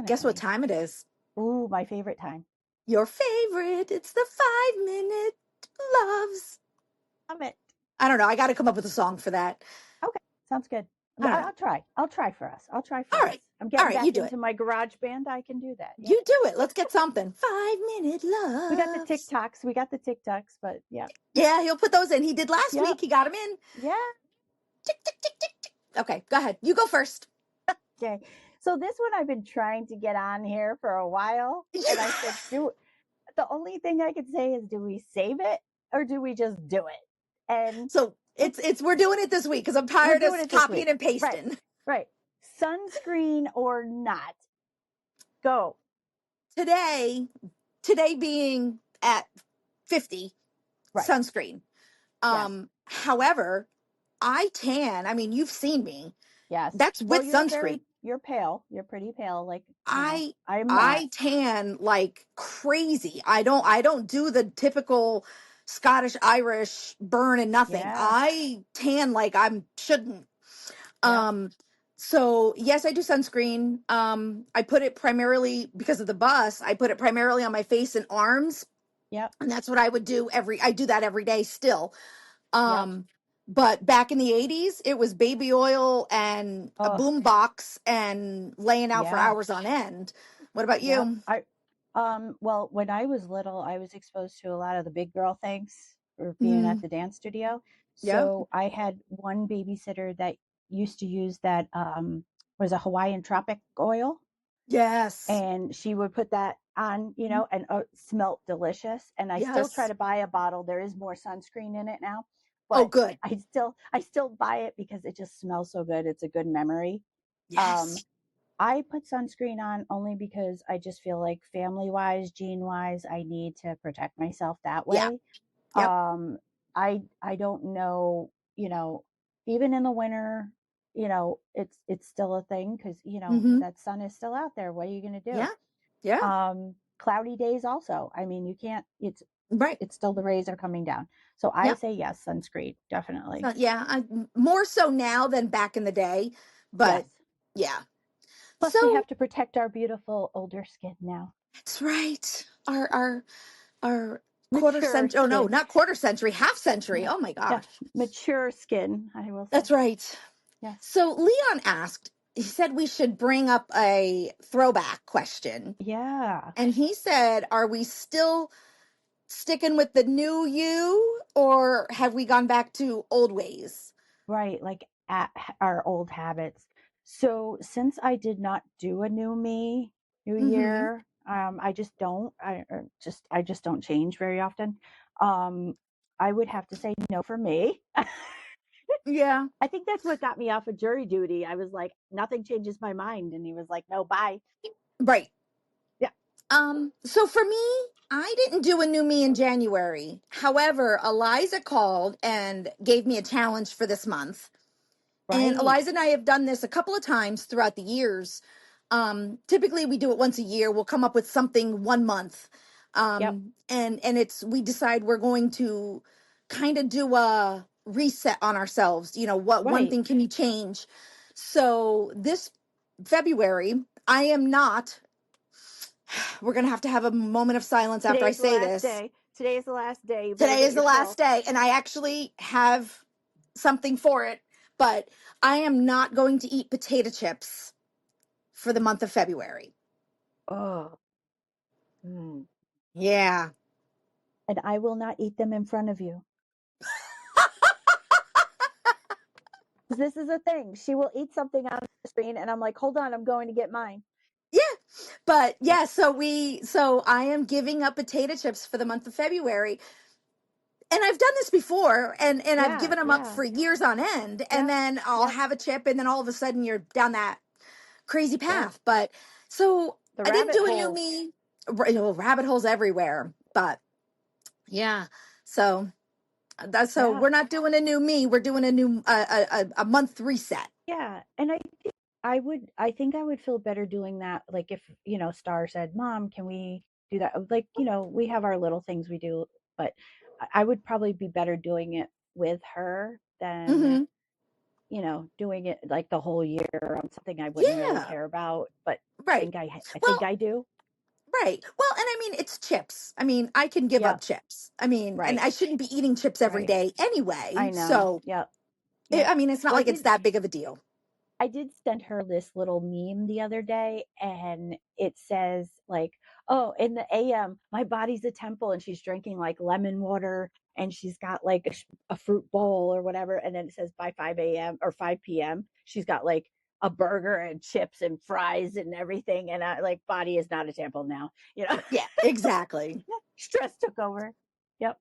Speaker 1: guess what
Speaker 2: definitely.
Speaker 1: time it is?
Speaker 2: Ooh, my favorite time.
Speaker 1: Your favorite. It's the 5 minute loves.
Speaker 2: Love it.
Speaker 1: I don't know. I got to come up with a song for that.
Speaker 2: Okay, sounds good.
Speaker 1: I don't know.
Speaker 2: I'll try. I'll try for us. I'll try
Speaker 1: All
Speaker 2: for us.
Speaker 1: right.
Speaker 2: I'm
Speaker 1: All
Speaker 2: getting
Speaker 1: right. You
Speaker 2: back
Speaker 1: do it.
Speaker 2: into my garage band. I can do that. Yeah.
Speaker 1: You do it. Let's get something. 5 minute
Speaker 2: We got the
Speaker 1: loves.
Speaker 2: TikToks. We got the TikToks, but yeah.
Speaker 1: Yeah, he'll put those in. He did last
Speaker 2: Yep.
Speaker 1: week. He got them in.
Speaker 2: Yeah.
Speaker 1: Tick, tick, tick, tick, tick. Okay, go ahead. You go first.
Speaker 2: Okay. So this one I've been trying to get on here for a while. And I said, do the only thing I could say is do we save it or do we just do it? And
Speaker 1: So
Speaker 2: it's
Speaker 1: it's we're doing it this week because I'm
Speaker 2: we're
Speaker 1: tired
Speaker 2: doing
Speaker 1: of
Speaker 2: it this
Speaker 1: copying
Speaker 2: week.
Speaker 1: and
Speaker 2: Right.
Speaker 1: pasting.
Speaker 2: Right. Sunscreen or not. Go.
Speaker 1: Today being at 50,
Speaker 2: Right.
Speaker 1: sunscreen.
Speaker 2: Yes.
Speaker 1: However, I tan. I mean, you've seen me.
Speaker 2: Yes.
Speaker 1: That's
Speaker 2: Well,
Speaker 1: with sunscreen.
Speaker 2: you're pale. You're pretty pale. Like,
Speaker 1: I
Speaker 2: I'm not.
Speaker 1: I tan like crazy. I don't do the typical Scottish Irish burn and nothing.
Speaker 2: Yeah.
Speaker 1: I tan like I'm shouldn't.
Speaker 2: Yep.
Speaker 1: Um so yes, I do sunscreen. I put it primarily because of the bus. I put it primarily on my face and arms,
Speaker 2: Yep.
Speaker 1: and that's what I do that every day still.
Speaker 2: Yep.
Speaker 1: Um, but back in the 80s, it was baby oil and a
Speaker 2: Oh,
Speaker 1: boom box and laying out for
Speaker 2: yeah.
Speaker 1: hours on end. What about
Speaker 2: Yep.
Speaker 1: you?
Speaker 2: Well, when I was little, I was exposed to a lot of the big girl things for being at
Speaker 1: Mm,
Speaker 2: the dance studio.
Speaker 1: yeah.
Speaker 2: So I had one babysitter that used to use that was a Hawaiian tropic oil,
Speaker 1: Yes.
Speaker 2: and she would put that on, and it smelt delicious. And I still try
Speaker 1: Yes.
Speaker 2: to buy a bottle. There is more sunscreen in it now,
Speaker 1: Oh,
Speaker 2: but
Speaker 1: good.
Speaker 2: I still buy it because it just smells so good. It's a good memory. Um,
Speaker 1: Yes.
Speaker 2: I put sunscreen on only because I just feel like family wise, gene wise, I need to protect myself that
Speaker 1: Yeah.
Speaker 2: way.
Speaker 1: Yep.
Speaker 2: I don't know, even in the winter, it's still a thing because
Speaker 1: Mm-hmm.
Speaker 2: that sun is still out there. What are you going to
Speaker 1: Yeah.
Speaker 2: do?
Speaker 1: Yeah.
Speaker 2: Cloudy days also. I mean, you can't.
Speaker 1: Right.
Speaker 2: It's still the rays are coming down. So I
Speaker 1: Yep.
Speaker 2: say yes, sunscreen definitely.
Speaker 1: So, yeah. More so now than back in the day,
Speaker 2: Yes.
Speaker 1: but yeah.
Speaker 2: Plus, we
Speaker 1: So
Speaker 2: have to protect our beautiful older skin now.
Speaker 1: that's right. Our quarter
Speaker 2: Mature
Speaker 1: century. Oh no,
Speaker 2: skin.
Speaker 1: not quarter century, half century.
Speaker 2: Yeah.
Speaker 1: Oh my
Speaker 2: Yeah.
Speaker 1: gosh.
Speaker 2: Mature skin, I will say.
Speaker 1: That's right.
Speaker 2: Yes.
Speaker 1: So Leon asked, he said we should bring up a throwback question.
Speaker 2: Yeah.
Speaker 1: And he said, are we still sticking with the new you or have we gone back to old ways?
Speaker 2: Right. Like at our old habits. So since I did not do a new
Speaker 1: Mm-hmm.
Speaker 2: year, I just don't. I just don't change very often. Um, I would have to say no for me.
Speaker 1: Yeah.
Speaker 2: I think that's what got me off of jury duty. I was like, nothing changes my mind, and he was like, no, bye.
Speaker 1: Right.
Speaker 2: Yeah,
Speaker 1: So for me, I didn't do a new me in January. However, Eliza called and gave me a challenge for this month. And
Speaker 2: right.
Speaker 1: Eliza and I have done this a couple of times throughout the years. Typically we do it once a year. We'll come up with something 1 month.
Speaker 2: Yep.
Speaker 1: And it's we decide we're going to kind of do a reset on ourselves. You know, what one
Speaker 2: Right.
Speaker 1: thing can you change? So this February, I am not, we're going to have a moment of silence after I
Speaker 2: Today's the
Speaker 1: say
Speaker 2: last
Speaker 1: this.
Speaker 2: day. Today's the last day. You better
Speaker 1: Today
Speaker 2: get
Speaker 1: is the
Speaker 2: your
Speaker 1: last
Speaker 2: fill.
Speaker 1: day, and I actually have something for it, but I am not going to eat potato chips for the month of February.
Speaker 2: Oh. Mm.
Speaker 1: Yeah.
Speaker 2: And I will not eat them in front of you. This is a thing. She will eat something on the screen, and I'm like, hold on, I'm going to get mine.
Speaker 1: Yeah. But
Speaker 2: Yep.
Speaker 1: yeah, so I am giving up potato chips for the month of February. And I've done this before, and I've
Speaker 2: Yeah,
Speaker 1: given them up
Speaker 2: yeah,
Speaker 1: for years on end, and
Speaker 2: yep,
Speaker 1: then I'll
Speaker 2: yep,
Speaker 1: have a chip, and then all of a sudden you're down that crazy
Speaker 2: yep.
Speaker 1: path. But so
Speaker 2: The
Speaker 1: I didn't
Speaker 2: rabbit
Speaker 1: do a new
Speaker 2: holes.
Speaker 1: me. Rabbit holes everywhere. But yeah. So so
Speaker 2: Yeah,
Speaker 1: we're not doing a new me. We're doing a new a month reset.
Speaker 2: yeah. And I think I would feel better doing that. Like if, Star said, Mom, can we do that? Like, we have our little things we do, but I would probably be better doing it with her than,
Speaker 1: Hmm.
Speaker 2: doing it like the whole year on something I wouldn't really
Speaker 1: Yeah.
Speaker 2: care about, but
Speaker 1: Right.
Speaker 2: I think
Speaker 1: Well,
Speaker 2: I do.
Speaker 1: right. Well, and I mean, it's chips. I mean, I can give up
Speaker 2: Yep.
Speaker 1: chips. I mean, and
Speaker 2: Right.
Speaker 1: I shouldn't be eating chips every
Speaker 2: Right.
Speaker 1: day anyway.
Speaker 2: I know.
Speaker 1: So,
Speaker 2: Yep. Yep.
Speaker 1: I mean, it's not
Speaker 2: Well,
Speaker 1: like it's that big of a deal.
Speaker 2: I did send her this little meme the other day, and it says like, "Oh, in the AM, my body's a temple," and she's drinking like lemon water, and she's got like a fruit bowl or whatever, and then it says by 5 a.m. or 5 p.m. she's got like a burger and chips and fries and everything, and I like body is not a temple now,
Speaker 1: Yeah, exactly.
Speaker 2: Stress took over. Yep.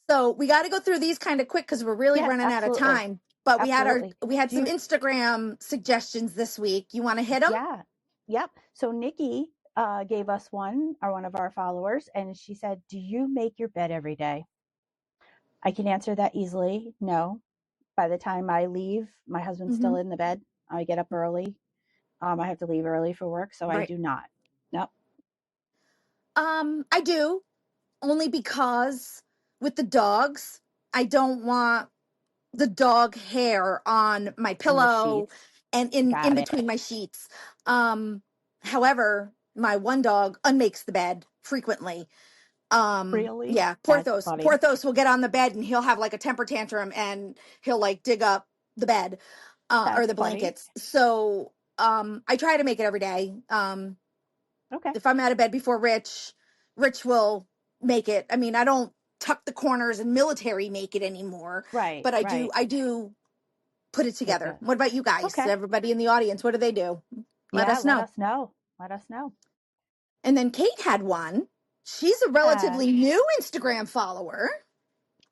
Speaker 1: So we got to go through these kind of quick because we're really
Speaker 2: Yes,
Speaker 1: running out of
Speaker 2: absolutely,
Speaker 1: time. But
Speaker 2: absolutely.
Speaker 1: we had
Speaker 2: Do
Speaker 1: some
Speaker 2: you
Speaker 1: Instagram suggestions this week. You want to hit them?
Speaker 2: Yeah. Yep. So Nikki gave us one of our followers, and she said, "Do you make your bed every day?" I can answer that easily. No. By the time I leave, my husband's
Speaker 1: Hmm.
Speaker 2: still in the bed. I get up early. I have to leave early for work, so I
Speaker 1: Right.
Speaker 2: do not. Nope.
Speaker 1: I do, only because with the dogs, I don't want the dog hair on my
Speaker 2: In the
Speaker 1: pillow
Speaker 2: sheets.
Speaker 1: and in
Speaker 2: Got it.
Speaker 1: between my sheets. Um, However, my one dog unmakes the bed frequently.
Speaker 2: Really?
Speaker 1: Yeah,
Speaker 2: That's
Speaker 1: Porthos.
Speaker 2: funny.
Speaker 1: Porthos will get on the bed and he'll have like a temper tantrum and he'll like dig up the bed or
Speaker 2: That's
Speaker 1: the
Speaker 2: funny.
Speaker 1: blankets. So I try to make it every day.
Speaker 2: Okay.
Speaker 1: If I'm out of bed before Rich will make it. I mean, I don't tuck the corners and military make it anymore,
Speaker 2: Right,
Speaker 1: but
Speaker 2: right.
Speaker 1: I do put it
Speaker 2: Make
Speaker 1: together.
Speaker 2: it.
Speaker 1: What about you guys?
Speaker 2: Okay.
Speaker 1: Everybody in the audience, what do they do? Let
Speaker 2: Yeah,
Speaker 1: us
Speaker 2: let
Speaker 1: know.
Speaker 2: us know. Let us know.
Speaker 1: And then Kate had one. She's a
Speaker 2: Yeah.
Speaker 1: relatively new Instagram follower.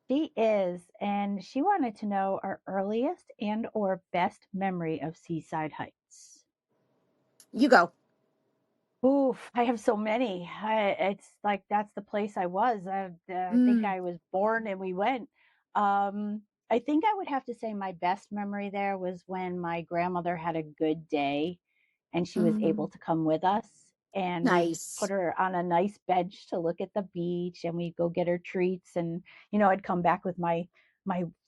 Speaker 2: She is, and she wanted to know our earliest and or best memory of Seaside Heights.
Speaker 1: You go.
Speaker 2: Oof, I have so many. It's like that's the place I was. I think
Speaker 1: Mm,
Speaker 2: I was born and we went. I think I would have to say my best memory there was when my grandmother had a good day and she was able
Speaker 1: mm,
Speaker 2: to come with us, and we put
Speaker 1: nice.
Speaker 2: her on a nice bench to look at the beach, and we'd go get her treats, and I'd come back with my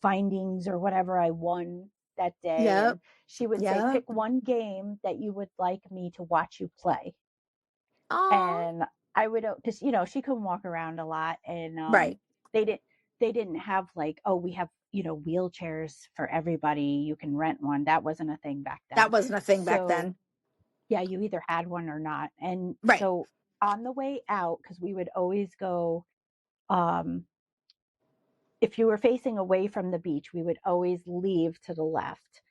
Speaker 2: findings or whatever I won that day,
Speaker 1: Yep.
Speaker 2: and she would say,
Speaker 1: Yep.
Speaker 2: pick one game that you would like me to watch you play.
Speaker 1: Oh,
Speaker 2: And I would, because she couldn't walk around a lot, and
Speaker 1: right.
Speaker 2: they didn't they didn't have like, oh, we have wheelchairs for everybody, you can rent one. That wasn't a thing back
Speaker 1: That
Speaker 2: then.
Speaker 1: wasn't a thing back
Speaker 2: So
Speaker 1: then.
Speaker 2: yeah, you either had one or not. And
Speaker 1: Right.
Speaker 2: so on the way out, because we would always go, um, if you were facing away from the beach, we would always leave to the left.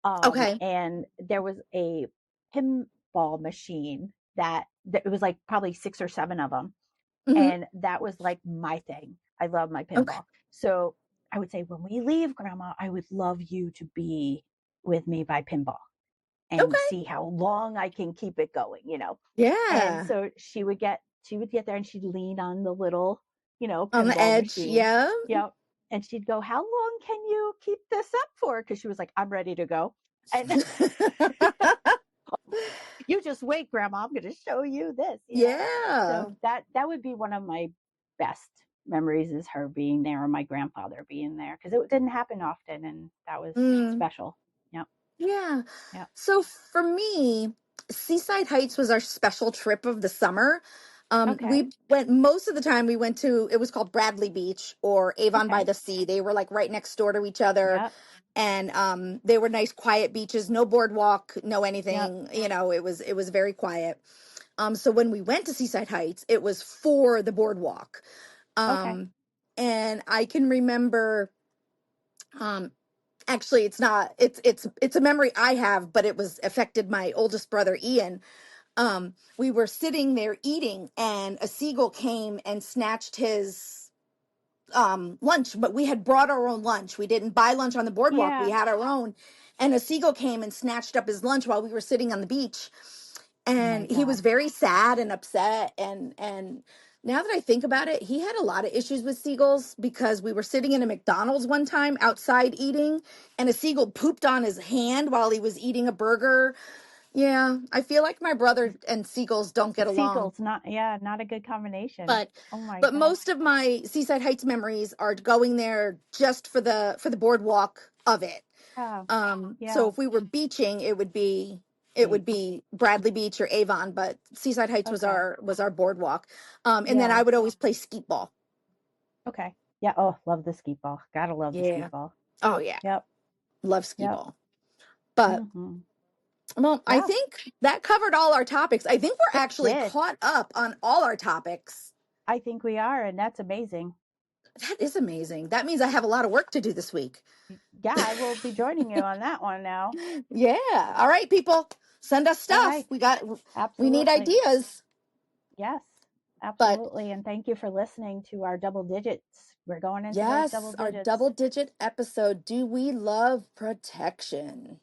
Speaker 1: Okay.
Speaker 2: And there was a pinball machine that it was like probably 6 or 7 of them,
Speaker 1: Hmm.
Speaker 2: and that was like my thing. I love my
Speaker 1: Okay.
Speaker 2: pinball. So I would say, when we leave, Grandma, I would love you to be with me by pinball and
Speaker 1: Okay.
Speaker 2: see how long I can keep it going, And
Speaker 1: Yeah.
Speaker 2: so she would get there and she'd lean on the little,
Speaker 1: On the
Speaker 2: pinball
Speaker 1: edge.
Speaker 2: machine.
Speaker 1: Yeah.
Speaker 2: Yep. And she'd go, "How long can you keep this up for?" Because she was like, "I'm ready to go." And you just wait, Grandma. I'm going to show you this.
Speaker 1: Yeah.
Speaker 2: So that would be one of my best memories, is her being there and my grandfather being there, because it didn't happen often, and that was
Speaker 1: Mm.
Speaker 2: special. Yep.
Speaker 1: Yeah.
Speaker 2: Yep.
Speaker 1: So for me, Seaside Heights was our special trip of the summer.
Speaker 2: Okay.
Speaker 1: We went most of the time. We went to, it was called Bradley Beach or Avon by
Speaker 2: Okay.
Speaker 1: the Sea. They were like right next door to each other,
Speaker 2: Yep.
Speaker 1: and they were nice, quiet beaches. No boardwalk, no
Speaker 2: Yep.
Speaker 1: anything. It was very quiet. So when we went to Seaside Heights, it was for the boardwalk.
Speaker 2: Okay.
Speaker 1: Um, and I can remember. Um, Actually, it's not, it's a memory I have, but it was affected my oldest brother Ian. We were sitting there eating, and a seagull came and snatched his lunch, but we had brought our own lunch. We didn't buy lunch on the boardwalk, we
Speaker 2: Yeah.
Speaker 1: had our own. And a seagull came and snatched up his lunch while we were sitting on the beach,
Speaker 2: Oh my
Speaker 1: and he was
Speaker 2: gosh.
Speaker 1: very sad and upset. And now that I think about it, he had a lot of issues with seagulls, because we were sitting in a McDonald's one time outside eating, and a seagull pooped on his hand while he was eating a burger. Yeah, I feel like my brother and seagulls don't get along.
Speaker 2: Seagulls, not a good combination.
Speaker 1: but
Speaker 2: Oh my
Speaker 1: but
Speaker 2: gosh.
Speaker 1: most of my Seaside Heights memories are going there just for the boardwalk of it.
Speaker 2: Yeah.
Speaker 1: So
Speaker 2: Yeah.
Speaker 1: if we were beaching, it would be
Speaker 2: Beach.
Speaker 1: Bradley Beach or Avon, but Seaside Heights was
Speaker 2: Okay.
Speaker 1: our boardwalk. And then
Speaker 2: Yeah.
Speaker 1: I would always play skeet ball.
Speaker 2: Okay. Yeah. Oh, love the skeet ball. Gotta love the
Speaker 1: Yeah.
Speaker 2: skeet ball.
Speaker 1: Oh yeah,
Speaker 2: Yep.
Speaker 1: love skeet
Speaker 2: Yep.
Speaker 1: ball. But
Speaker 2: Hmm.
Speaker 1: well, I
Speaker 2: Wow.
Speaker 1: think that covered all our topics. I think we're
Speaker 2: It
Speaker 1: actually
Speaker 2: did.
Speaker 1: caught up on all our topics.
Speaker 2: I think we are, and that's amazing.
Speaker 1: That is amazing. That means I have a lot of work to do this week.
Speaker 2: Yeah, I will be joining you on that one now.
Speaker 1: Yeah. All right, people. Send us
Speaker 2: All
Speaker 1: stuff.
Speaker 2: right.
Speaker 1: We need
Speaker 2: Absolutely.
Speaker 1: ideas.
Speaker 2: Yes,
Speaker 1: But
Speaker 2: absolutely. And thank you for listening to our double digits. We're going into those double
Speaker 1: yes, our
Speaker 2: digits.
Speaker 1: double digit episode. Do we love protection?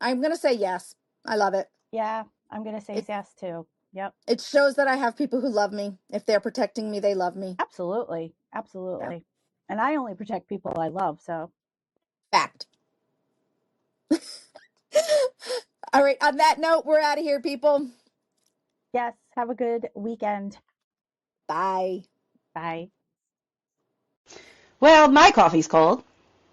Speaker 1: I'm going to say yes. I love it.
Speaker 2: Yeah, I'm going to say
Speaker 1: It
Speaker 2: yes too. Yep.
Speaker 1: it shows that I have people who love me. If they're protecting me, they love me.
Speaker 2: Absolutely.
Speaker 1: Yeah.
Speaker 2: Absolutely. And I only protect people I love. So,
Speaker 1: Fact. All right. On that note, we're out of here, people.
Speaker 2: yes, have a good weekend.
Speaker 1: Bye.
Speaker 2: Bye.
Speaker 3: Well, my coffee's cold.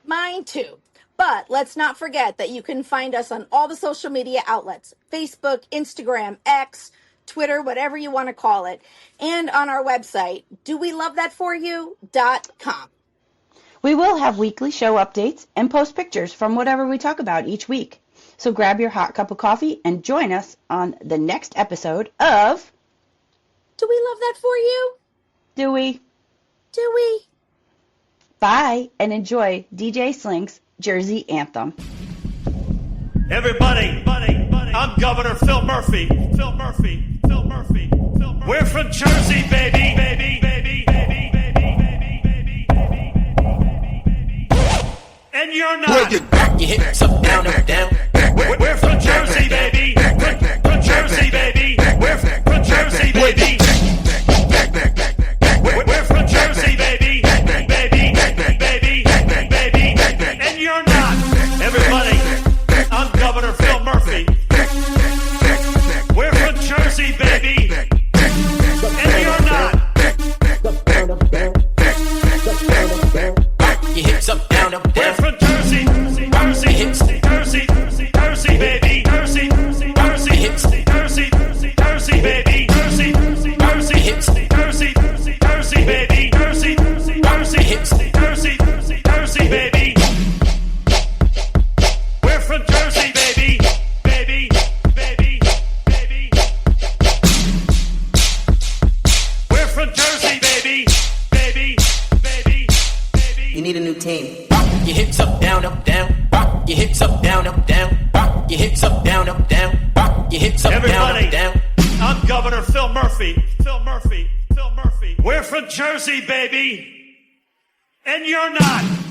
Speaker 1: Mine too. But let's not forget that you can find us on all the social media outlets: Facebook, Instagram, X, Twitter, whatever you want to call it, and on our website, dowelovethatforyou.com.
Speaker 3: We will have weekly show updates and post pictures from whatever we talk about each week. So grab your hot cup of coffee and join us on the next episode of
Speaker 1: Do we love that for you?
Speaker 3: Do We?
Speaker 1: Do we?
Speaker 3: Bye, and enjoy DJ Slink's Jersey Anthem.
Speaker 4: Everybody, I'm Governor Phil Murphy. Phil Murphy. We're from Jersey, baby. And you're not.
Speaker 5: You hit some down, down.
Speaker 4: We're from Jersey, baby. From Jersey, baby. We're from Jersey, baby. We're from Jersey, baby. And you're not. Everybody, I'm Governor Phil Murphy. We're from Jersey, baby. And you're not.
Speaker 5: You hit some down, down.
Speaker 4: We're from Jersey, baby. Jersey, baby. Jersey, baby. Jersey, baby. We're from Jersey, baby. We're from Jersey, baby.
Speaker 5: You need a new team. You hit some down, down. You hit some down, down. hips up, down, rock your hips up,
Speaker 4: Everybody,
Speaker 5: down.
Speaker 4: I'm Governor Phil Murphy. Phil Murphy. We're from Jersey, baby. And you're not.